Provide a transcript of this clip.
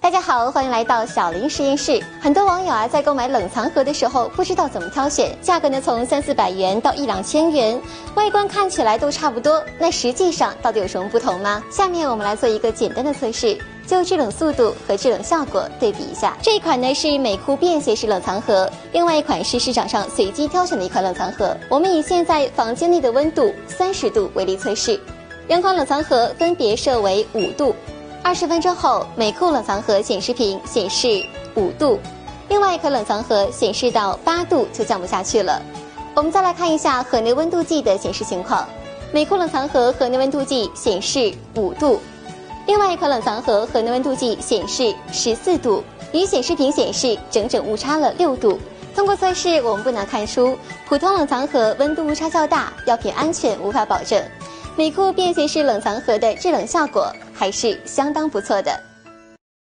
大家好，欢迎来到小林实验室。很多网友在购买冷藏盒的时候不知道怎么挑选，价格呢从300-400元到1-2千元，外观看起来都差不多，那实际上到底有什么不同吗？下面我们来做一个简单的测试，就制冷速度和制冷效果对比一下。这一款呢是美酷便携式冷藏盒，另外一款是市场上随机挑选的一款冷藏盒。我们以现在房间内的温度30度为例测试，两款冷藏盒分别设为5度。20分钟后，美酷冷藏盒显示屏显示5度，另外一款冷藏盒显示到8度就降不下去了。我们再来看一下盒内温度计的显示情况，美酷冷藏盒盒内温度计显示5度，另外一款冷藏盒盒内温度计显示14度，与显示屏显示整整误差了6度。通过测试，我们不难看出，普通冷藏盒温度误差较大，药品安全无法保证。美酷便携式冷藏盒的制冷效果还是相当不错的。